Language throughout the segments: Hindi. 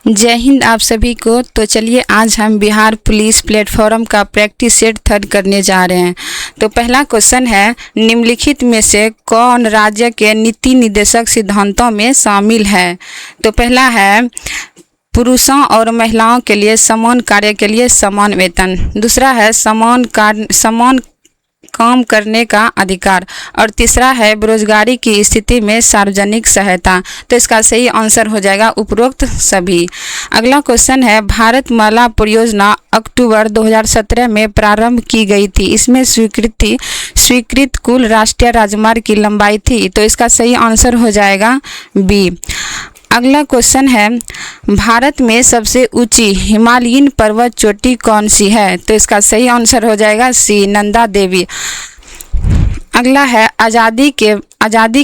जय हिंद आप सभी को। तो चलिए आज हम बिहार पुलिस प्लेटफॉर्म का प्रैक्टिस सेट थर्ड करने जा रहे हैं। तो पहला क्वेश्चन है, निम्नलिखित में से कौन राज्य के नीति निर्देशक सिद्धांतों में शामिल है। तो पहला है पुरुषों और महिलाओं के लिए समान कार्य के लिए समान वेतन। दूसरा है समान काम करने का अधिकार। और तीसरा है बेरोजगारी की स्थिति में सार्वजनिक सहायता। तो इसका सही आंसर हो जाएगा उपरोक्त सभी। अगला क्वेश्चन है, भारत माला परियोजना अक्टूबर 2017 में प्रारंभ की गई थी। इसमें स्वीकृत कुल राष्ट्रीय राजमार्ग की लंबाई थी। तो इसका सही आंसर हो जाएगा बी। अगला क्वेश्चन है, भारत में सबसे ऊंची हिमालयन पर्वत चोटी कौन सी है। तो इसका सही आंसर हो जाएगा सी, नंदा देवी। अगला है, आज़ादी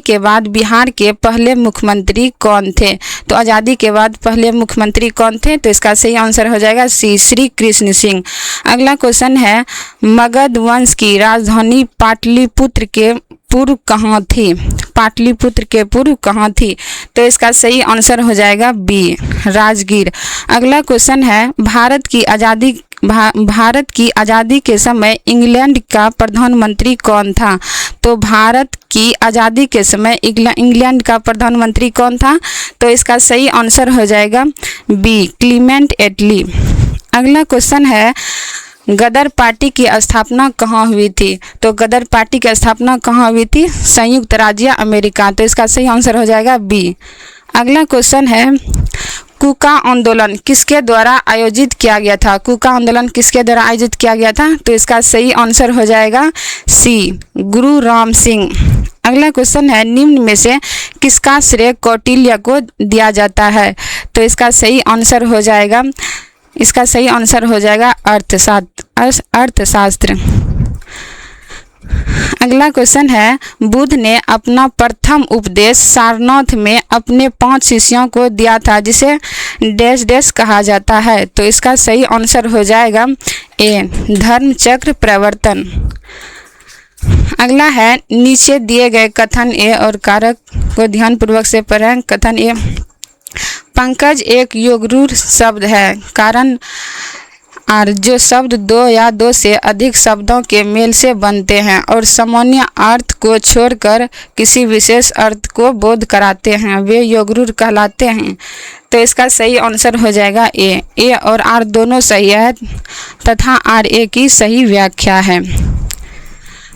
के बाद बिहार के पहले मुख्यमंत्री कौन थे। तो आज़ादी के बाद पहले मुख्यमंत्री कौन थे। तो इसका सही आंसर हो जाएगा सी, श्री कृष्ण सिंह। अगला क्वेश्चन है, मगध वंश की राजधानी पाटलिपुत्र के पूर्व कहाँ थी। पाटलिपुत्र के पूर्व कहाँ थी। तो इसका सही आंसर हो जाएगा बी, राजगीर। अगला क्वेश्चन है, भारत की आज़ादी के समय इंग्लैंड का प्रधानमंत्री कौन था। तो भारत की आज़ादी के समय इंग्लैंड का प्रधानमंत्री कौन था। तो इसका सही आंसर हो जाएगा बी, क्लीमेंट एटली। अगला क्वेश्चन है, गदर पार्टी की स्थापना कहाँ हुई थी। तो गदर पार्टी की स्थापना कहाँ हुई थी, संयुक्त राज्य अमेरिका। तो इसका सही आंसर हो जाएगा बी। अगला क्वेश्चन है, कूका आंदोलन किसके द्वारा आयोजित किया गया था। कूका आंदोलन किसके द्वारा आयोजित किया गया था। तो इसका सही आंसर हो जाएगा सी, गुरु राम सिंह। अगला क्वेश्चन है, निम्न में से किसका श्रेय कौटिल्य को दिया जाता है। तो इसका सही आंसर हो जाएगा अर्थशास्त्र। अगला क्वेश्चन है, बुद्ध ने अपना प्रथम उपदेश सारनाथ में अपने 5 शिष्यों को दिया था, जिसे डैश डैश कहा जाता है। तो इसका सही आंसर हो जाएगा ए, धर्मचक्र प्रवर्तन। अगला है, नीचे दिए गए कथन ए और कारक को ध्यानपूर्वक से पढ़ें। कथन ए, पंकज एक योगरूढ़ शब्द है, कारण और जो शब्द 2 या 2 से अधिक शब्दों के मेल से बनते हैं और सामान्य अर्थ को छोड़कर किसी विशेष अर्थ को बोध कराते हैं, वे योगरूढ़ कहलाते हैं। तो इसका सही आंसर हो जाएगा ए और आर दोनों सही है तथा आर ए की सही व्याख्या है।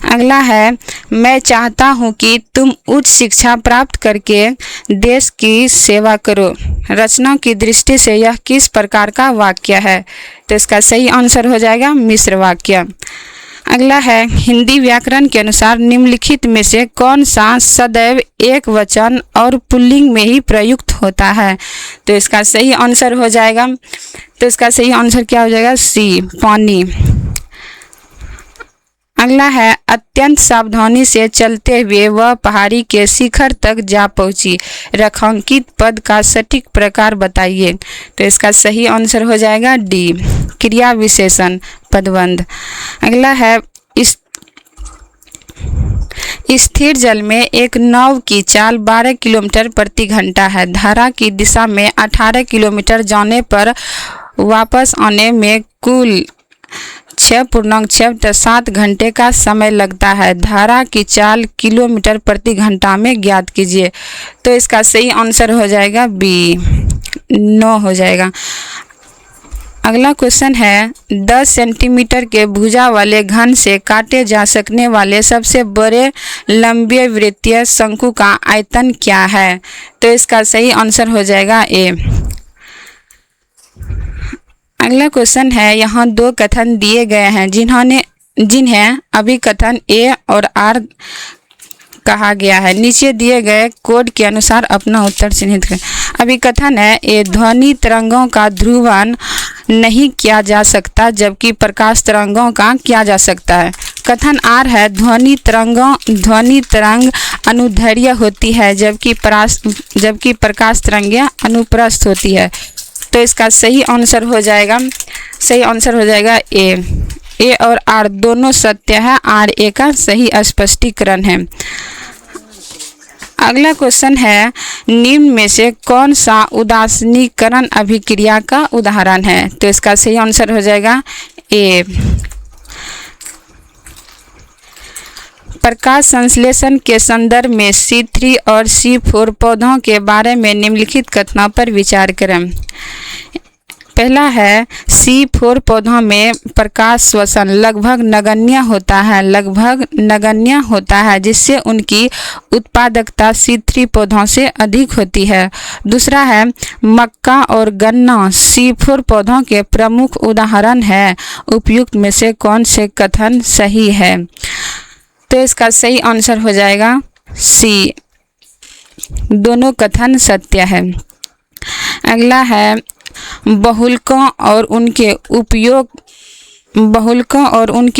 अगला है, मैं चाहता हूं कि तुम उच्च शिक्षा प्राप्त करके देश की सेवा करो। रचना की दृष्टि से यह किस प्रकार का वाक्य है। तो इसका सही आंसर हो जाएगा मिश्र वाक्य। अगला है, हिंदी व्याकरण के अनुसार निम्नलिखित में से कौन सा सदैव एक वचन और पुल्लिंग में ही प्रयुक्त होता है। तो इसका सही आंसर हो जाएगा क्या हो जाएगा सी, पानी। अगला है, अत्यंत सावधानी से चलते हुए वह पहाड़ी के शिखर तक जा पहुंची। रेखांकित पद का सटीक प्रकार बताइए। तो इसका सही आंसर हो जाएगा डी, क्रिया विशेषण पदबंध। अगला है, स्थिर जल में एक नाव की चाल 12 किलोमीटर प्रति घंटा है। धारा की दिशा में 18 किलोमीटर जाने पर वापस आने में कुल 6.7 घंटे का समय लगता है। धारा की चाल किलोमीटर प्रति घंटा में ज्ञात कीजिए। तो इसका सही आंसर हो जाएगा बी, 9 हो जाएगा। अगला क्वेश्चन है, 10 सेंटीमीटर के भुजा वाले घन से काटे जा सकने वाले सबसे बड़े लंबे वृत्तीय शंकु का आयतन क्या है। तो इसका सही आंसर हो जाएगा ए। अगला क्वेश्चन है, यहाँ 2 कथन दिए गए हैं जिन्हें अभिकथन ए और आर कहा गया है। नीचे दिए गए कोड के अनुसार अपना उत्तर चिन्हित करें। अभिकथन है ए, ध्वनि तरंगों का ध्रुवन नहीं किया जा सकता जबकि प्रकाश तरंगों का किया जा सकता है। कथन आर है, ध्वनि तरंग अनुदैर्घ्य होती है जबकि प्रकाश तरंगें अनुप्रस्थ होती है। तो इसका सही आंसर हो जाएगा ए और आर दोनों सत्य है। आर ए का सही स्पष्टीकरण है। अगला क्वेश्चन है, निम्न में से कौन सा उदासीनीकरण अभिक्रिया का उदाहरण है? तो इसका सही आंसर हो जाएगा ए। प्रकाश संश्लेषण के संदर्भ में C3 और C4 पौधों के बारे में निम्नलिखित कथनों पर विचार करें। पहला है, C4 पौधों में प्रकाश श्वसन लगभग नगण्य होता है, जिससे उनकी उत्पादकता C3 पौधों से अधिक होती है। दूसरा है, मक्का और गन्ना C4 पौधों के प्रमुख उदाहरण है। उपयुक्त में से कौन से कथन सही है? तो इसका सही आंसर हो जाएगा सी, दोनों कथन सत्य है। अगला है, बहुलकों और उनके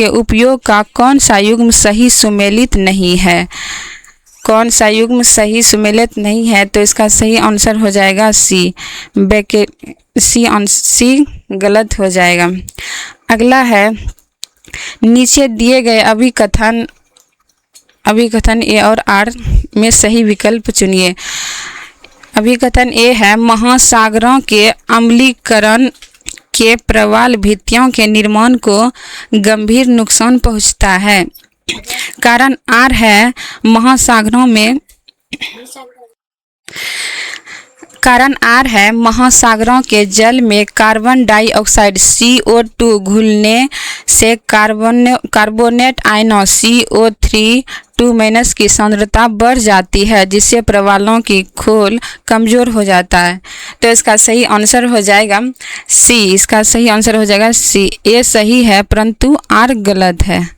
उपयोग का कौन सा युग्म सही सुमेलित नहीं है? कौन सा युग्म सही सुमेलित नहीं है? तो इसका सही आंसर हो जाएगा सी, सी गलत हो जाएगा। अगला है, नीचे दिए गए अभिकथन ए और आर में सही विकल्प चुनिए। अभिकथन ए है, महासागरों के अम्लीकरण के प्रवाल भित्तियों के निर्माण को गंभीर नुकसान पहुंचता है। कारण आर है, महासागरों के जल में कार्बन डाइऑक्साइड CO2 घुलने से कार्बोनेट आयनों CO3 की सांद्रता बढ़ जाती है, जिससे प्रवालों की खोल कमज़ोर हो जाता है। तो इसका सही आंसर हो जाएगा सी, इसका सही आंसर हो जाएगा सी। ए सही है परंतु आर गलत है।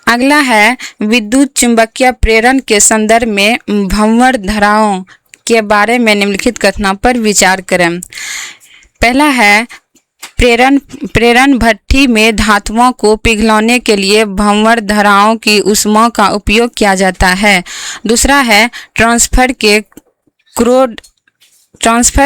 अगला है, विद्युत चुंबकीय प्रेरण के संदर्भ में भंवर धाराओं के बारे में निम्नलिखित कथनों पर विचार करें। पहला है, प्रेरण भट्ठी में धातुओं को पिघलाने के लिए भंवर धाराओं की ऊष्मा का उपयोग किया जाता है। दूसरा है, ट्रांसफर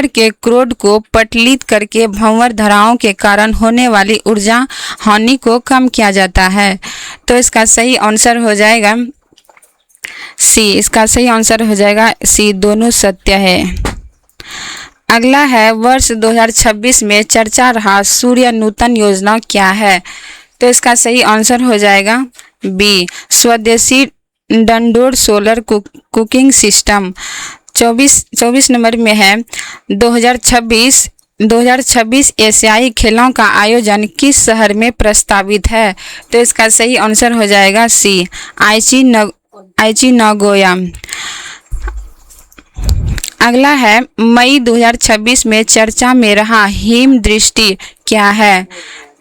के क्रोड को पटलित करके भंवर धाराओं के कारण होने वाली ऊर्जा हानि को कम किया जाता है। तो इसका सही आंसर हो जाएगा सी, इसका सही आंसर हो जाएगा सी, दोनों सत्य है। अगला है, वर्ष 2026 में चर्चा रहा सूर्य नूतन योजना क्या है? तो इसका सही आंसर हो जाएगा बी, स्वदेशी डंडोर सोलर कुकिंग सिस्टम। 24 नंबर में है, 2026 एशियाई खेलों का आयोजन किस शहर में प्रस्तावित है? तो इसका सही आंसर हो जाएगा सी, आइची नागोया। अगला है, मई 2026 में चर्चा में रहा हिम दृष्टि क्या है?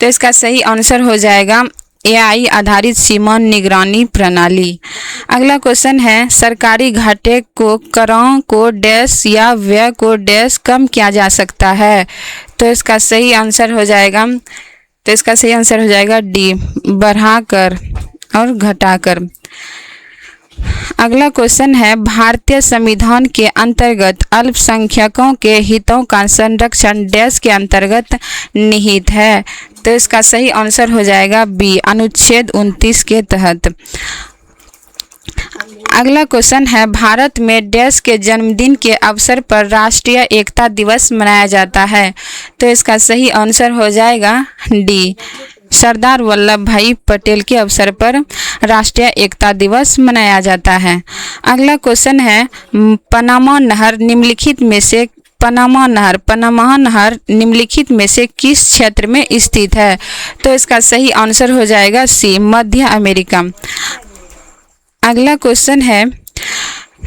तो इसका सही आंसर हो जाएगा AI आधारित सीमा निगरानी प्रणाली। अगला क्वेश्चन है, सरकारी घाटे को करों को डैश या व्यय को डैश कम किया जा सकता है? तो इसका सही आंसर हो जाएगा डी, बढ़ाकर और घटाकर। अगला क्वेश्चन है, भारतीय संविधान के अंतर्गत अल्पसंख्यकों के हितों का संरक्षण डैश के अंतर्गत निहित है? तो इसका सही आंसर हो जाएगा बी, अनुच्छेद 29 के तहत। अगला क्वेश्चन है, भारत में डैश के जन्मदिन के अवसर पर राष्ट्रीय एकता दिवस मनाया जाता है? तो इसका सही आंसर हो जाएगा डी, सरदार वल्लभ भाई पटेल के अवसर पर राष्ट्रीय एकता दिवस मनाया जाता है। अगला क्वेश्चन है, पनामा नहर निम्नलिखित में से किस क्षेत्र में स्थित है? तो इसका सही आंसर हो जाएगा सी, मध्य अमेरिका। अगला क्वेश्चन है,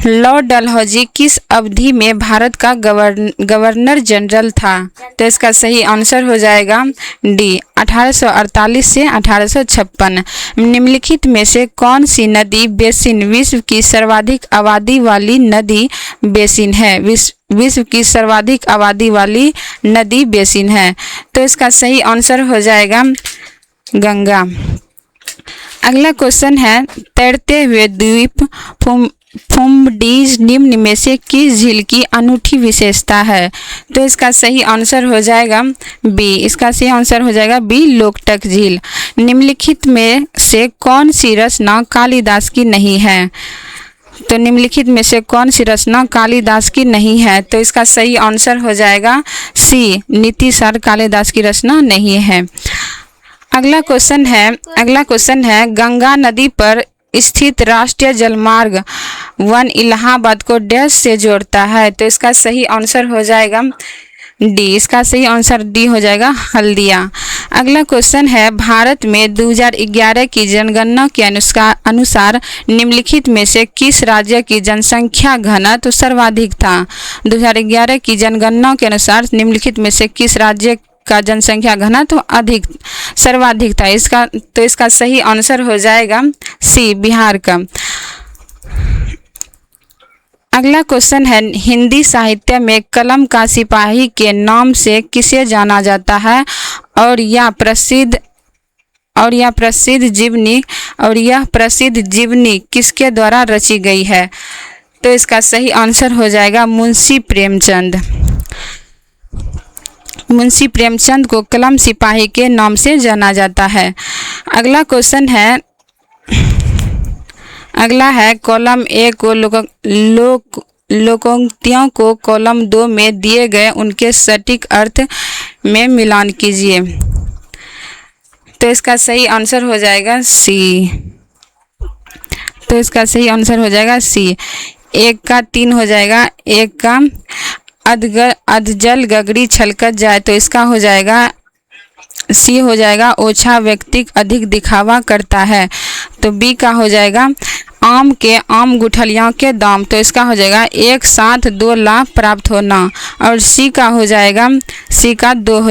लॉर्ड डलहौजी किस अवधि में भारत का गवर्नर जनरल था? तो इसका सही आंसर हो जाएगा डी, 1848 से 1856। निम्नलिखित में से कौन सी नदी बेसिन विश्व की सर्वाधिक आबादी वाली नदी बेसिन है? विश्व की सर्वाधिक आबादी वाली नदी बेसिन है। तो इसका सही आंसर हो जाएगा गंगा। अगला क्वेश्चन है, तैरते हुए द्वीप फुमडीज निम्न में से किस झील की अनूठी विशेषता है? तो इसका सही आंसर हो जाएगा बी, लोकटक झील। निम्नलिखित में से कौन सी रचना कालिदास की नहीं है? तो निम्नलिखित में से कौन सी रचना कालिदास की नहीं है? तो इसका सही आंसर हो जाएगा सी, नीतिसार कालिदास की रचना नहीं है। अगला क्वेश्चन है गंगा नदी पर स्थित राष्ट्रीय जलमार्ग 1 इलाहाबाद को डैश से जोड़ता है? तो इसका सही आंसर हो जाएगा डी, इसका सही आंसर डी हो जाएगा हल्दिया। अगला क्वेश्चन है भारत में 2011 की जनगणना के अनुसार निम्नलिखित में से किस राज्य की जनसंख्या घनत्व सर्वाधिक था? 2011 की जनगणना के अनुसार निम्नलिखित में से किस राज्य का जनसंख्या घनत्व सर्वाधिक था? इसका सही आंसर हो जाएगा सी, बिहार का। अगला क्वेश्चन है हिंदी साहित्य में कलम का सिपाही के नाम से किसे जाना जाता है? और यह प्रसिद्ध जीवनी किसके द्वारा रची गई है? तो इसका सही आंसर हो जाएगा मुंशी प्रेमचंद को कलम सिपाही के नाम से जाना जाता है। अगला है कॉलम ए को लोकोक्तियों को कॉलम 2 में दिए गए उनके सटीक अर्थ में मिलान कीजिए। तो इसका सही आंसर हो जाएगा सी। एक का 3 हो जाएगा, एक का अधजल गगरी छलकत जाए, तो इसका हो जाएगा सी हो जाएगा ओछा व्यक्ति अधिक दिखावा करता है। तो बी का हो जाएगा आम के आम गुठलियों के दाम, तो इसका हो जाएगा एक साथ 2 लाख प्राप्त होना। और सी का 2 हो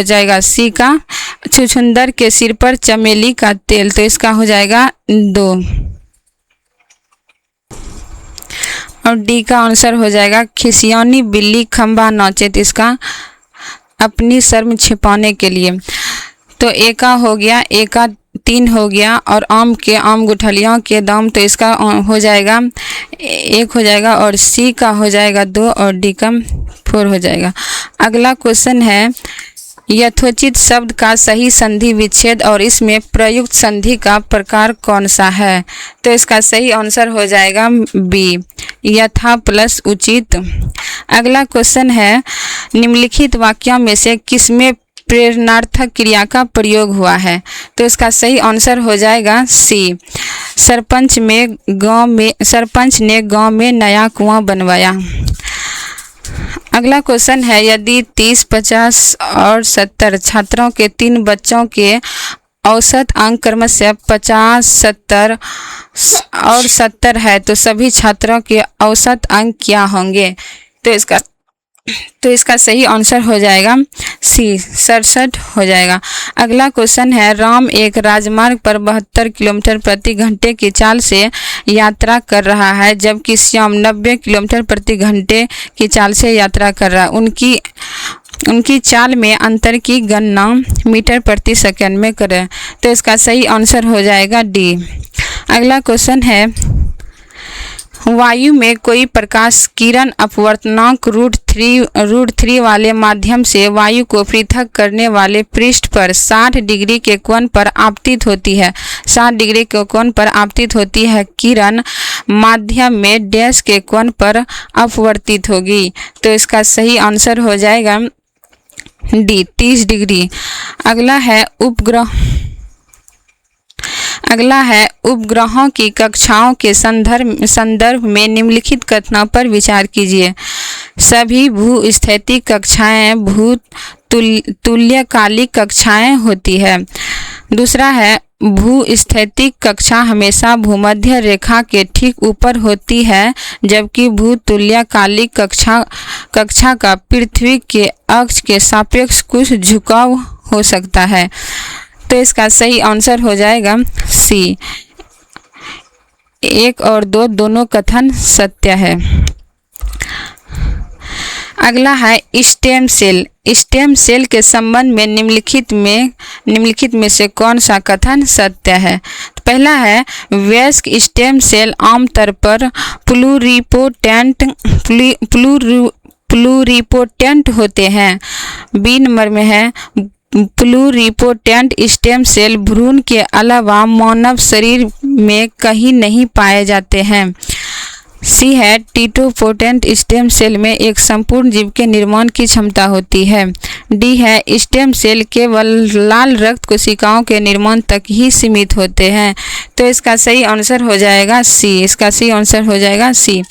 जाएगा, सी का छुछुंदर के सिर पर चमेली का तेल, तो इसका हो जाएगा 2। और डी का आंसर हो जाएगा खिसियानी बिल्ली खंबा नाचे, तो इसका अपनी शर्म छिपाने के लिए। तो ए का हो गया, ए का 3 हो गया, और आम के आम गुठलियों के दाम, तो इसका हो जाएगा 1 हो जाएगा, और सी का हो जाएगा 2, और डी का 4 हो जाएगा। अगला क्वेश्चन है यथोचित शब्द का सही संधि विच्छेद और इसमें प्रयुक्त संधि का प्रकार कौन सा है? तो इसका सही आंसर हो जाएगा बी, यथा प्लस उचित। अगला क्वेश्चन है निम्नलिखित वाक्यों में से किसमें प्रेरणार्थक क्रिया का प्रयोग हुआ है? तो इसका सही आंसर हो जाएगा सी, सरपंच ने गांव में नया कुआं बनवाया। अगला क्वेश्चन है यदि 30, 50 और 70 छात्रों के 3 बच्चों के औसत अंक क्रमशः 50, 70 और 70 है, तो सभी छात्रों के औसत अंक क्या होंगे? तो इसका सही आंसर हो जाएगा सी, 67 हो जाएगा। अगला क्वेश्चन है राम एक राजमार्ग पर 72 किलोमीटर प्रति घंटे की चाल से यात्रा कर रहा है, जबकि श्याम 90 किलोमीटर प्रति घंटे की चाल से यात्रा कर रहा है। उनकी चाल में अंतर की गणना मीटर प्रति सेकंड में करें। तो इसका सही आंसर हो जाएगा डी। अगला क्वेश्चन है वायु में कोई प्रकाश किरण अपवर्तनांक √3 वाले माध्यम से वायु को पृथक करने वाले पृष्ठ पर 60 डिग्री के कोण पर आपतित होती है। 60 डिग्री के कोण पर आपतित होती है किरण माध्यम में डैश के कोण पर अपवर्तित होगी। तो इसका सही आंसर हो जाएगा डी, 30 डिग्री। अगला है उपग्रहों की कक्षाओं के संदर्भ में निम्नलिखित कथनों पर विचार कीजिए। सभी भूस्थैतिक कक्षाएं तुल्यकालिक कक्षाएं होती है। दूसरा है भूस्थैतिक कक्षा हमेशा भूमध्य रेखा के ठीक ऊपर होती है, जबकि भूतुल्यकालिक कक्षा का पृथ्वी के अक्ष के सापेक्ष कुछ झुकाव हो सकता है। तो इसका सही आंसर हो जाएगा सी, 1 और 2 दोनों कथन सत्य है। अगला है स्टेम सेल के संबंध में निम्नलिखित में से कौन सा कथन सत्य है? तो पहला है वयस्क स्टेम सेल आमतौर पर प्लूरिपोटेंट होते हैं। बी नंबर में है प्लूरिपोटेंट स्टेम सेल भ्रूण के अलावा मानव शरीर में कहीं नहीं पाए जाते हैं। सी है टीटोपोटेंट स्टेम सेल में एक संपूर्ण जीव के निर्माण की क्षमता होती है। डी है स्टेम सेल केवल लाल रक्त कोशिकाओं के निर्माण तक ही सीमित होते हैं। तो इसका सही आंसर हो जाएगा सी। इसका सही आंसर हो जाएगा सी।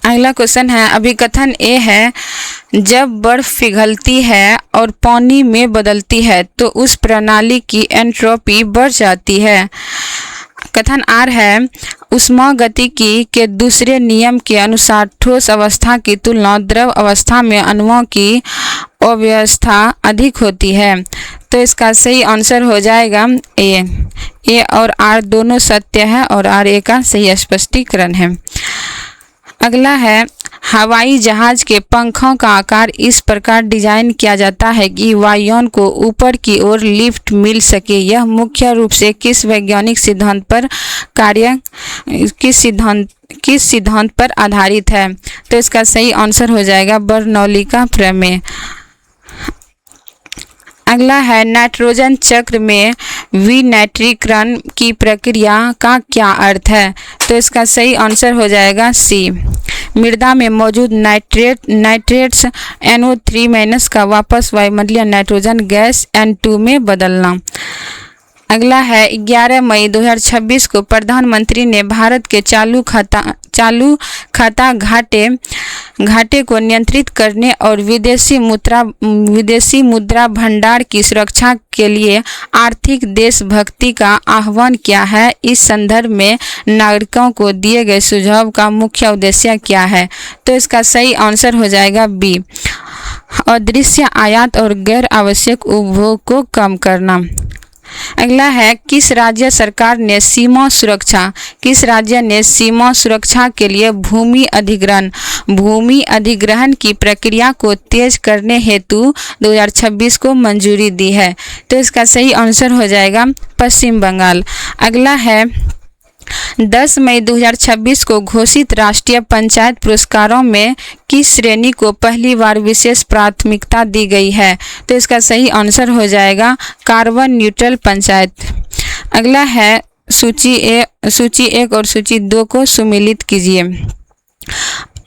अगला क्वेश्चन है अभिकथन ए है जब बर्फ पिघलती है और पानी में बदलती है तो उस प्रणाली की एंट्रोपी बढ़ जाती है। कथन आर है ऊष्मागतिकी के दूसरे नियम के अनुसार ठोस अवस्था की तुलना द्रव अवस्था में अणुओं की अव्यवस्था अधिक होती है। तो इसका सही आंसर हो जाएगा ए और आर दोनों सत्य है और आर ए का सही स्पष्टीकरण है। अगला है हवाई जहाज के पंखों का आकार इस प्रकार डिजाइन किया जाता है कि वायुयान को ऊपर की ओर लिफ्ट मिल सके। यह मुख्य रूप से किस वैज्ञानिक सिद्धांत पर किस सिद्धांत पर आधारित है। तो इसका सही आंसर हो जाएगा बर्नौली का प्रमेय। अगला है नाइट्रोजन चक्र में विनाइट्रीकरण की प्रक्रिया का क्या अर्थ है। तो इसका सही आंसर हो जाएगा सी। मृदा में मौजूद नाइट्रेट्स NO3- का वापस वायुमंडलीय नाइट्रोजन गैस N2 में बदलना। अगला है 11 मई 2026 को प्रधानमंत्री ने भारत के चालू खाता घाटे को नियंत्रित करने और विदेशी मुद्रा भंडार की सुरक्षा के लिए आर्थिक देशभक्ति का आह्वान किया है। इस संदर्भ में नागरिकों को दिए गए सुझाव का मुख्य उद्देश्य क्या है। तो इसका सही आंसर हो जाएगा बी। अदृश्य आयात और गैर आवश्यक उपभोग को कम करना। अगला है किस राज्य ने सीमा सुरक्षा के लिए भूमि अधिग्रहण की प्रक्रिया को तेज करने हेतु 2026 को मंजूरी दी है। तो इसका सही आंसर हो जाएगा पश्चिम बंगाल। अगला है 10 मई 2026 को घोषित राष्ट्रीय पंचायत पुरस्कारों में किस श्रेणी को पहली बार विशेष प्राथमिकता दी गई है। तो इसका सही आंसर हो जाएगा कार्बन न्यूट्रल पंचायत। अगला है सूची 1 और सूची 2 को सुमेलित कीजिए।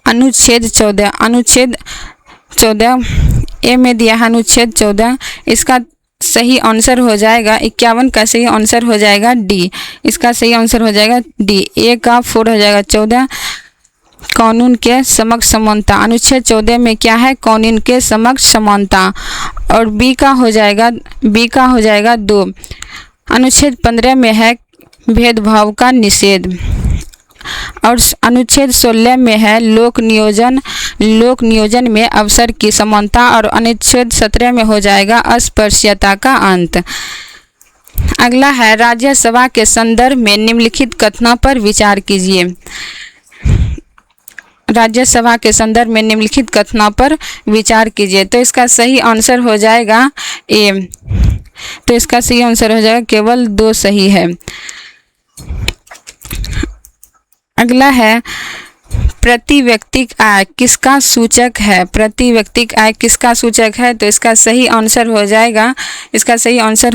अनुच्छेद 14 ए में दिया है अनुच्छेद 14। इसका सही आंसर हो जाएगा 51 का सही आंसर हो जाएगा डी। इसका सही आंसर हो जाएगा डी। ए का 4 हो जाएगा 14 कानून के समक्ष समानता। अनुच्छेद 14 में क्या है कानून के समक्ष समानता। और बी का हो जाएगा 2। अनुच्छेद 15 में है भेदभाव का निषेध। और अनुच्छेद 16 में है लोक नियोजन में अवसर की समानता। और अनुच्छेद 17 में हो जाएगा अस्पृश्यता का अंत। अगला है राज्यसभा के संदर्भ में निम्नलिखित कथनों पर विचार कीजिए। राज्यसभा के संदर्भ में निम्नलिखित कथनों पर विचार कीजिए। तो इसका सही आंसर हो जाएगा ए। तो इसका सही आंसर हो जाएगा केवल 2 सही है। अगला है प्रति व्यक्तिक आय किसका सूचक है। प्रति व्यक्तिक आय किसका सूचक है। तो इसका सही आंसर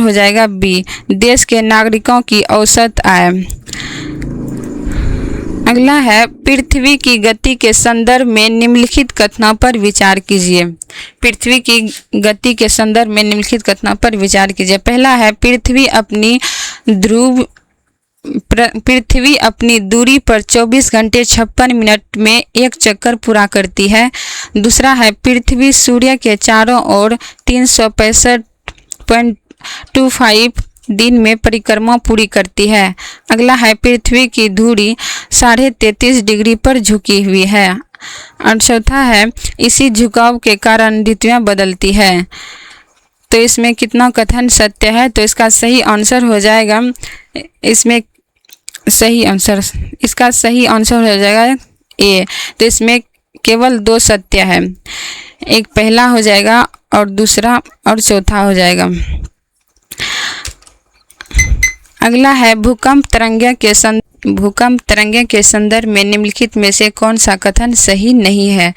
हो जाएगा बी देश के नागरिकों की औसत आय। अगला है पृथ्वी की गति के संदर्भ में निम्नलिखित कथनों पर विचार कीजिए। पृथ्वी की गति के संदर्भ में निम्नलिखित कथनों पर विचार कीजिए। पहला है पृथ्वी अपनी दूरी पर 24 घंटे 56 मिनट में एक चक्कर पूरा करती है। दूसरा है पृथ्वी सूर्य के चारों ओर 365.25 दिन में परिक्रमा पूरी करती है। अगला है पृथ्वी की धुरी 33.5 डिग्री पर झुकी हुई है। और चौथा है इसी झुकाव के कारण ऋतुएं बदलती है। तो इसमें कितना कथन सत्य है। तो इसका सही आंसर हो जाएगा इसका सही आंसर हो जाएगा ए। तो इसमें केवल 2 सत्य है। एक पहला हो जाएगा और दूसरा और चौथा हो जाएगा। अगला है भूकंप तरंगे के संदर्भ में निम्नलिखित में से कौन सा कथन सही नहीं है।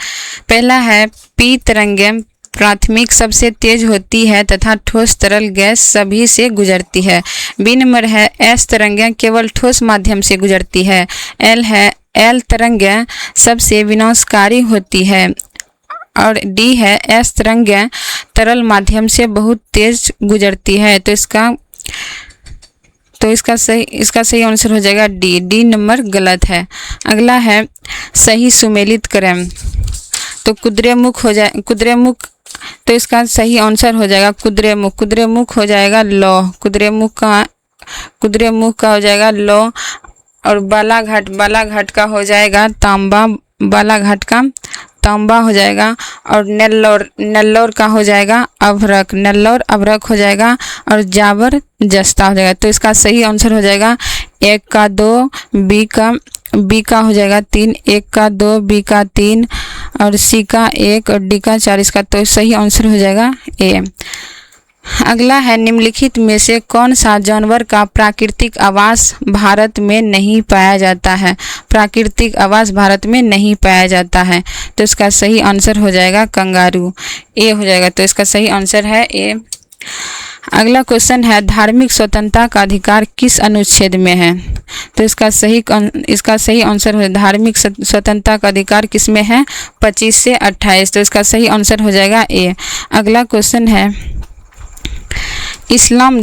पहला है पी तरंगे प्राथमिक सबसे तेज होती है तथा ठोस तरल गैस सभी से गुजरती है। बी नंबर है एस तरंगें केवल ठोस माध्यम से गुजरती है। एल तरंगें सबसे विनाशकारी होती है। और डी है एस तरंगें तरल माध्यम से बहुत तेज गुजरती है। तो इसका सही आंसर हो जाएगा डी नंबर गलत है। अगला है सही सुमेलित करें। तो कुद्रेमुख तो इसका सही आंसर हो जाएगा कुद्रेमुख हो जाएगा लौह। कुद्रेमुख का हो जाएगा लौह। और बालाघाट का हो जाएगा तांबा। बालाघाट का तांबा हो जाएगा। और नेल्लौर का हो जाएगा अभ्रक। नेल्लौर अभ्रक हो जाएगा। और जावर जस्ता हो जाएगा। तो इसका सही आंसर हो जाएगा 1 का 2, बी का हो जाएगा 3, 1 का 2, बी का 3 और सी का 1 और डी का 4। इसका तो सही आंसर हो जाएगा ए। अगला है निम्नलिखित में से कौन सा जानवर का प्राकृतिक आवास भारत में नहीं पाया जाता है। प्राकृतिक आवास भारत में नहीं पाया जाता है। तो इसका सही आंसर हो जाएगा कंगारू। ए हो जाएगा। तो इसका सही आंसर है ए। अगला क्वेश्चन है धार्मिक स्वतंत्रता का अधिकार किस अनुच्छेद में है। तो इसका सही आंसर हो धार्मिक स्वतंत्रता का अधिकार किस में है 25 से 28। तो इसका सही आंसर हो जाएगा ए। अगला क्वेश्चन है इस्लाम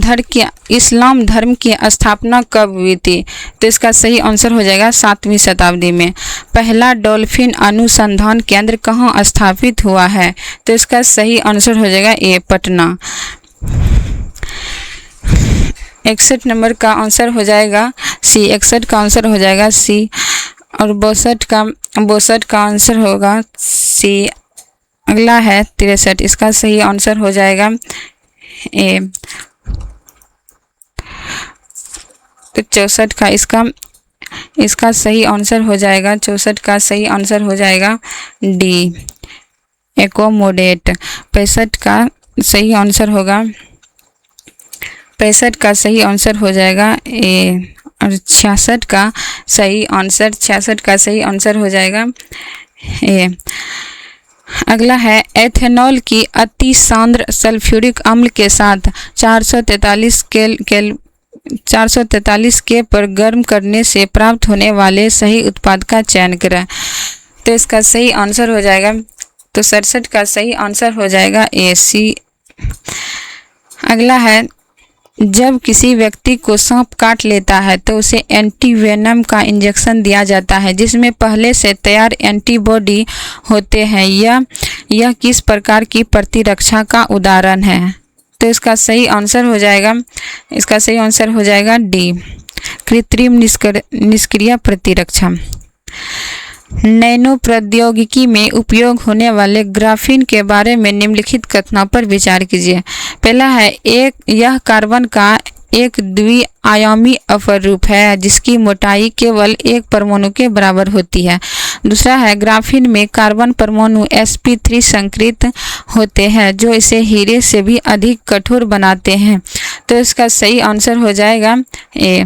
धर्म की स्थापना कब हुई थी। तो इसका सही आंसर हो जाएगा 7वीं शताब्दी में। पहला डॉल्फिन अनुसंधान केंद्र कहाँ स्थापित हुआ है। तो इसका सही आंसर हो जाएगा ए पटना। 61 नंबर का आंसर हो जाएगा सी। 61 का आंसर हो जाएगा सी। और 62 का आंसर होगा सी। अगला है 63। इसका सही आंसर हो जाएगा ए। तो 64 का इसका सही आंसर हो जाएगा 64 का सही आंसर हो जाएगा डी एकोमोडेट। 65 का सही आंसर होगा 65 का सही आंसर हो जाएगा ए। और 66 का सही आंसर हो जाएगा ए। अगला है एथेनॉल की अति सांद्र सल्फ्यूरिक अम्ल के साथ 443 के पर गर्म करने से प्राप्त होने वाले सही उत्पाद का चयन करें। तो इसका सही आंसर हो जाएगा तो 67 का सही आंसर हो जाएगा ए सी। अगला है जब किसी व्यक्ति को सांप काट लेता है तो उसे एंटीवेनम का इंजेक्शन दिया जाता है जिसमें पहले से तैयार एंटीबॉडी होते हैं। यह किस प्रकार की प्रतिरक्षा का उदाहरण है। तो इसका सही आंसर हो जाएगा डी कृत्रिम निष्क्रिय प्रतिरक्षा। नैनो प्रौद्योगिकी में उपयोग होने वाले ग्राफीन के बारे में निम्नलिखित कथनों पर विचार कीजिए। पहला है यह कार्बन का एक द्विआयामी अपरूप है जिसकी मोटाई केवल 1 परमाणु के बराबर होती है। दूसरा है ग्राफीन में कार्बन परमाणु sp3 संकृत होते हैं जो इसे हीरे से भी अधिक कठोर बनाते हैं। तो इसका सही आंसर हो जाएगा ए।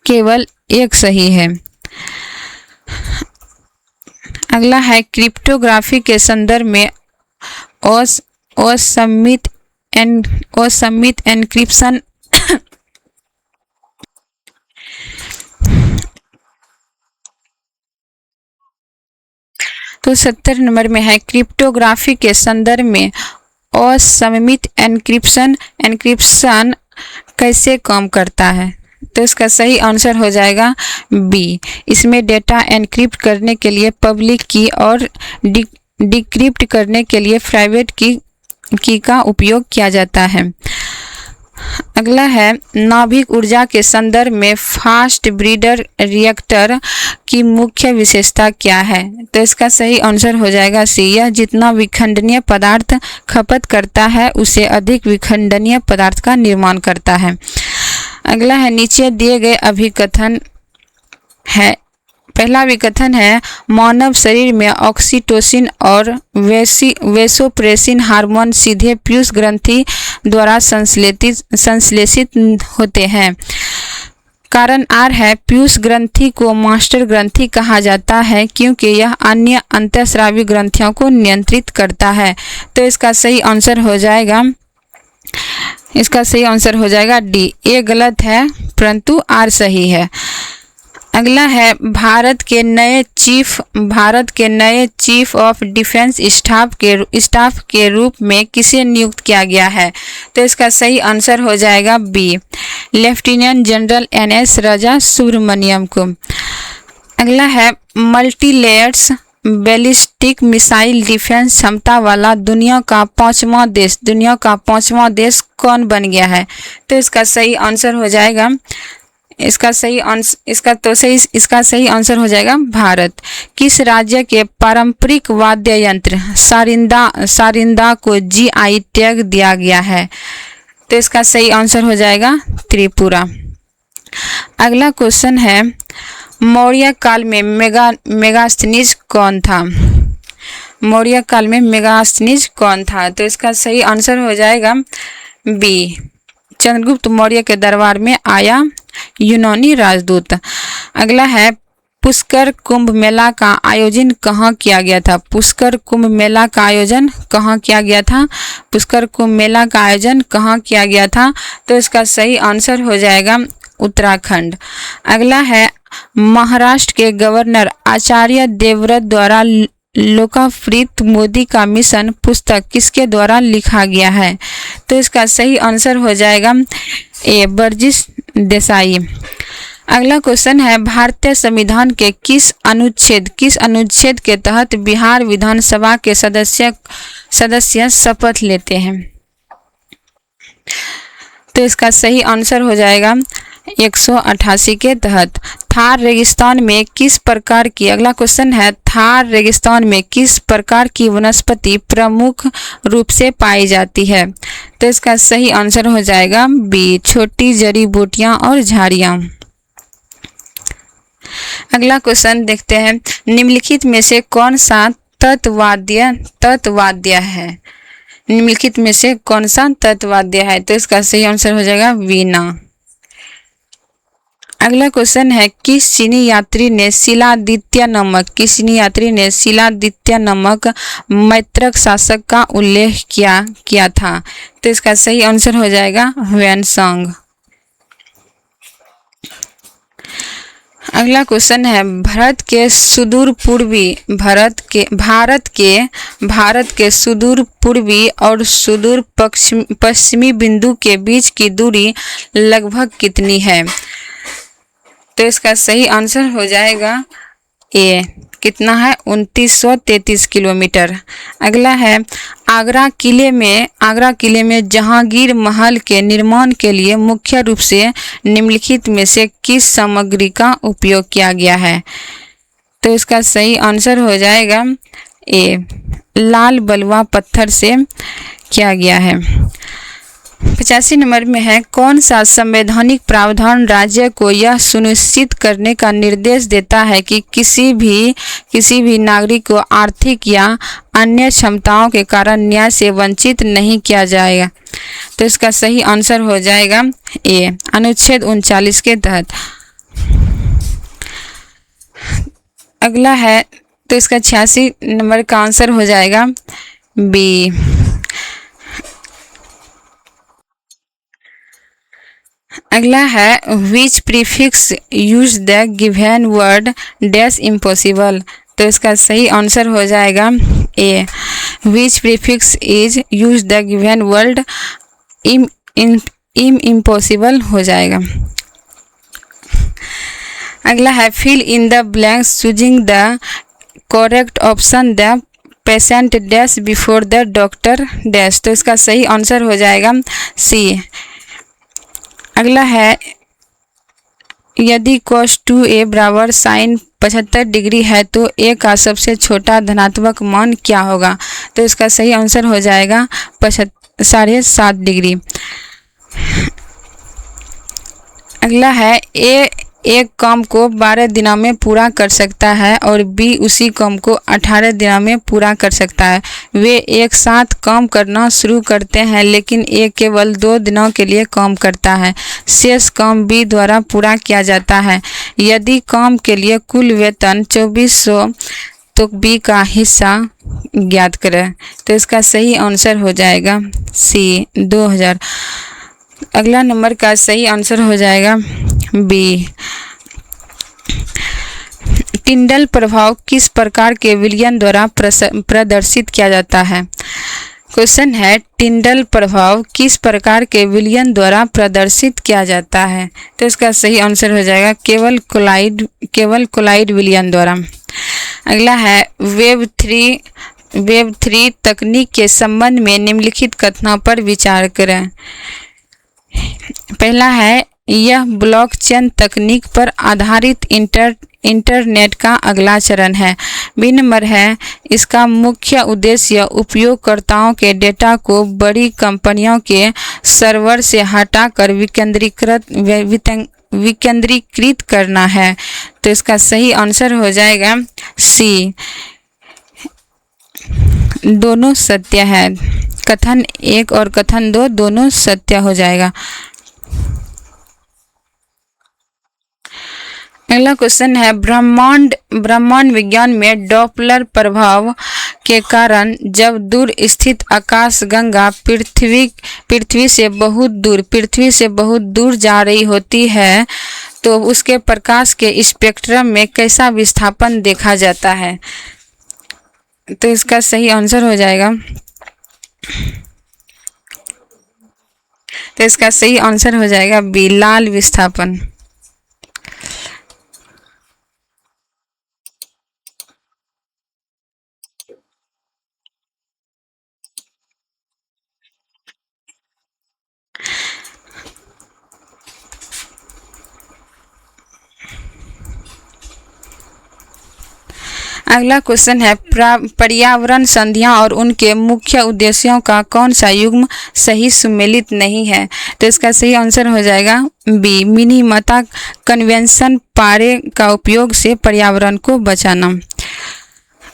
केवल 1 सही है। अगला है क्रिप्टोग्राफी के संदर्भ में असममित एन्क्रिप्शन तो 70 नंबर में है क्रिप्टोग्राफी के संदर्भ में असममित एन्क्रिप्शन कैसे काम करता है। तो इसका सही आंसर हो जाएगा बी। इसमें डेटा एनक्रिप्ट करने के लिए पब्लिक की और डिक्रिप्ट करने के लिए प्राइवेट की का उपयोग किया जाता है। अगला है नाभिक ऊर्जा के संदर्भ में फास्ट ब्रीडर रिएक्टर की मुख्य विशेषता क्या है। तो इसका सही आंसर हो जाएगा सी। यह जितना विखंडनीय पदार्थ खपत करता है उससे अधिक विखंडनीय पदार्थ का निर्माण करता है। अगला है नीचे दिए गए अभिकथन है। पहला विकथन है मानव शरीर में ऑक्सीटोसिन और वेसोप्रेसिन हार्मोन सीधे पीयूष ग्रंथि द्वारा संश्लेषित होते हैं। कारण आर है, पीयूष ग्रंथि को मास्टर ग्रंथि कहा जाता है क्योंकि यह अन्य अंतःस्रावी ग्रंथियों को नियंत्रित करता है। तो इसका सही आंसर हो जाएगा डी। ए गलत है परंतु आर सही है। अगला है, भारत के नए चीफ ऑफ डिफेंस स्टाफ के रूप में किसे नियुक्त किया गया है? तो इसका सही आंसर हो जाएगा बी, लेफ्टिनेंट जनरल एन.एस. राजा सुब्रमण्यम को। अगला है, multi layers ballistic missile defence क्षमता वाला दुनिया का पांचवां देश कौन बन गया है? तो इसका सही आंसर हो जाएगा भारत। किस राज्य के पारंपरिक वाद्य यंत्र सारिंदा को जीआई टैग दिया गया है? तो इसका सही आंसर हो जाएगा त्रिपुरा। अगला क्वेश्चन है, मौर्य काल में मेगास्थनीज कौन था? तो इसका सही आंसर हो जाएगा बी, चंद्रगुप्त मौर्य के दरबार में आया यूनानी राजदूत। अगला है, पुष्कर कुंभ मेला का आयोजन कहाँ किया गया था? पुष्कर कुंभ मेला का आयोजन कहाँ किया गया था? तो इसका सही आंसर हो जाएगा उत्तराखंड। अगला है, महाराष्ट्र के गवर्नर आचार्य देवव्रत द्वारा लोकार्पित मोदी का मिशन पुस्तक किसके द्वारा लिखा गया है? तो इसका सही आंसर हो जाएगा ए, बर्जिस देसाई। अगला क्वेश्चन है, भारतीय संविधान के किस अनुच्छेद के तहत बिहार विधानसभा के सदस्य शपथ लेते हैं? तो इसका सही आंसर हो जाएगा 188 के तहत। थार रेगिस्तान में किस प्रकार की वनस्पति प्रमुख रूप से पाई जाती है? तो इसका सही आंसर हो जाएगा बी, छोटी जड़ी बूटियां और झाड़ियां। अगला क्वेश्चन देखते हैं, निम्नलिखित में से कौन सा तत्वाद्य है? तो इसका सही आंसर हो जाएगा वीणा। अगला क्वेश्चन है, किस चीनी यात्री ने शिलादित्य नामक मैत्रक शासक का उल्लेख किया था? तो इसका सही आंसर हो जाएगा ह्वेनसांग। अगला क्वेश्चन है, भारत के सुदूर पूर्वी और सुदूर पश्चिमी बिंदु के बीच की दूरी लगभग कितनी है? तो इसका सही आंसर हो जाएगा ए, कितना है? 2933 किलोमीटर। अगला है, आगरा किले में जहांगीर महल के निर्माण के लिए मुख्य रूप से निम्नलिखित में से किस सामग्री का उपयोग किया गया है? तो इसका सही आंसर हो जाएगा ए, लाल बलुआ पत्थर से किया गया है। 85 नंबर में है, कौन सा संवैधानिक प्रावधान राज्य को यह सुनिश्चित करने का निर्देश देता है कि किसी भी नागरिक को आर्थिक या अन्य क्षमताओं के कारण न्याय से वंचित नहीं किया जाएगा? तो इसका सही आंसर हो जाएगा ए, अनुच्छेद 39 के तहत। अगला है, तो इसका 86 नंबर का आंसर हो जाएगा बी। अगला है, which prefix use the given word dash impossible? तो इसका सही आंसर हो जाएगा A, which prefix is use the given word impossible हो जाएगा। अगला है, fill in the blanks choosing the correct option the patient dash before the doctor dash? तो इसका सही आंसर हो जाएगा सी। अगला है, यदि cos 2a बराबर साइन 75 डिग्री है तो a का सबसे छोटा धनात्मक मान क्या होगा? तो इसका सही आंसर हो जाएगा 7.5 डिग्री। अगला है, एक काम को 12 दिनों में पूरा कर सकता है और बी उसी काम को 18 दिनों में पूरा कर सकता है। वे एक साथ काम करना शुरू करते हैं लेकिन ए केवल 2 दिनों के लिए काम करता है। शेष काम बी द्वारा पूरा किया जाता है। यदि काम के लिए कुल वेतन 2400 तो बी का हिस्सा ज्ञात करें। तो इसका सही आंसर हो जाएगा सी 2000। अगला नंबर का सही आंसर हो जाएगा बी। टिंडल प्रभाव किस प्रकार के विलयन द्वारा प्रदर्शित किया जाता है? क्वेश्चन है टिंडल प्रभाव किस प्रकार के विलयन द्वारा प्रदर्शित किया जाता है? तो इसका सही आंसर हो जाएगा केवल कोलाइड विलयन द्वारा। अगला है वेब थ्री तकनीक के संबंध में निम्नलिखित कथनों पर विचार करें। पहला है यह ब्लॉकचेन तकनीक पर आधारित इंटरनेट का अगला चरण है। बी नंबर है इसका मुख्य उद्देश्य उपयोगकर्ताओं के डेटा को बड़ी कंपनियों के सर्वर से हटाकर विकेंद्रीकृत करना है। तो इसका सही आंसर हो जाएगा सी। दोनों सत्य है। कथन 1 और कथन 2 दोनों सत्य हो जाएगा। अगला क्वेश्चन है ब्रह्मांड विज्ञान में डॉपलर प्रभाव के कारण जब दूर स्थित आकाशगंगा पृथ्वी से बहुत दूर जा रही होती है तो उसके प्रकाश के स्पेक्ट्रम में कैसा विस्थापन देखा जाता है? तो इसका सही आंसर हो जाएगा बी लाल विस्थापन। अगला क्वेश्चन है पर्यावरण संधियां और उनके मुख्य उद्देश्यों का कौन सा युग्म सही सुमेलित नहीं है? तो इसका सही आंसर हो जाएगा बी मिनीमता कन्वेंशन पारे का उपयोग से पर्यावरण को बचाना।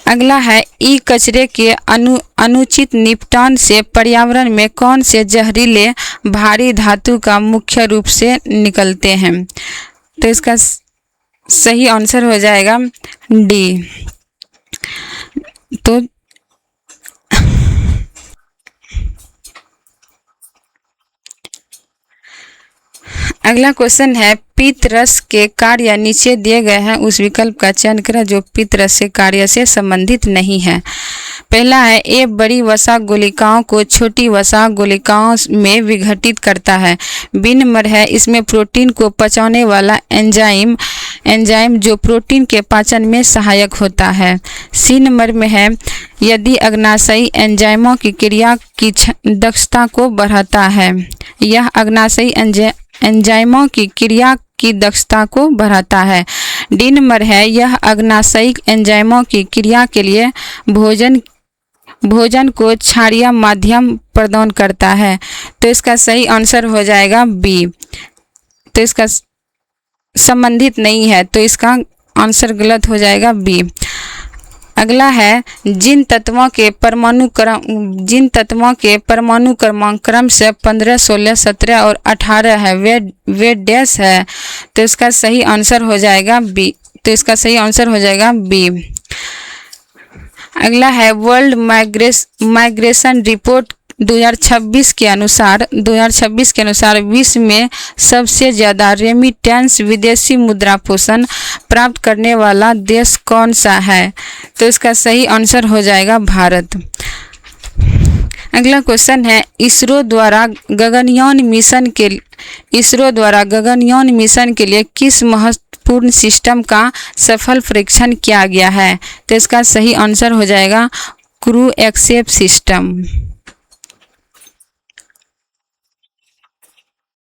अगला है ई कचरे के अनुचित निपटान से पर्यावरण में कौन से जहरीले भारी धातु का मुख्य रूप से निकलते हैं? तो इसका सही आंसर हो जाएगा डी। तो अगला क्वेश्चन है पित्त रस के कार्य नीचे दिए गए हैं उस विकल्प का चयन करें जो पित्त रस के कार्य से संबंधित नहीं है। पहला है ए बड़ी वसा गुलिकाओं को छोटी वसा गुलिकाओं में विघटित करता है। बी नंबर है इसमें प्रोटीन को पचाने वाला एंजाइम जो प्रोटीन के पाचन में सहायक होता है। सी नंबर में है यदि अग्नाशयी एंजाइमों की क्रिया की दक्षता को बढ़ाता है। यह अग्नाशयी एंजाइमों की क्रिया की दक्षता को बढ़ाता है। डी नंबर है यह अग्नाशयी एंजाइमों की क्रिया के लिए भोजन को क्षारीय माध्यम प्रदान करता है। तो इसका सही आंसर हो जाएगा बी। तो इसका संबंधित नहीं है तो इसका आंसर गलत हो जाएगा बी। अगला है जिन तत्वों के परमाणु क्रमांक क्रम से 15, 16, 17 और 18 है वे डैश है। तो इसका सही आंसर हो जाएगा बी। अगला है वर्ल्ड माइग्रेशन रिपोर्ट 2026 के अनुसार विश्व में सबसे ज़्यादा रेमिटेंस विदेशी मुद्रा पोषण प्राप्त करने वाला देश कौन सा है? तो इसका सही आंसर हो जाएगा भारत। अगला क्वेश्चन है इसरो द्वारा गगनयान मिशन के लिए किस महत्वपूर्ण सिस्टम का सफल परीक्षण किया गया है? तो इसका सही आंसर हो जाएगा क्रू एक्सेप्ट सिस्टम।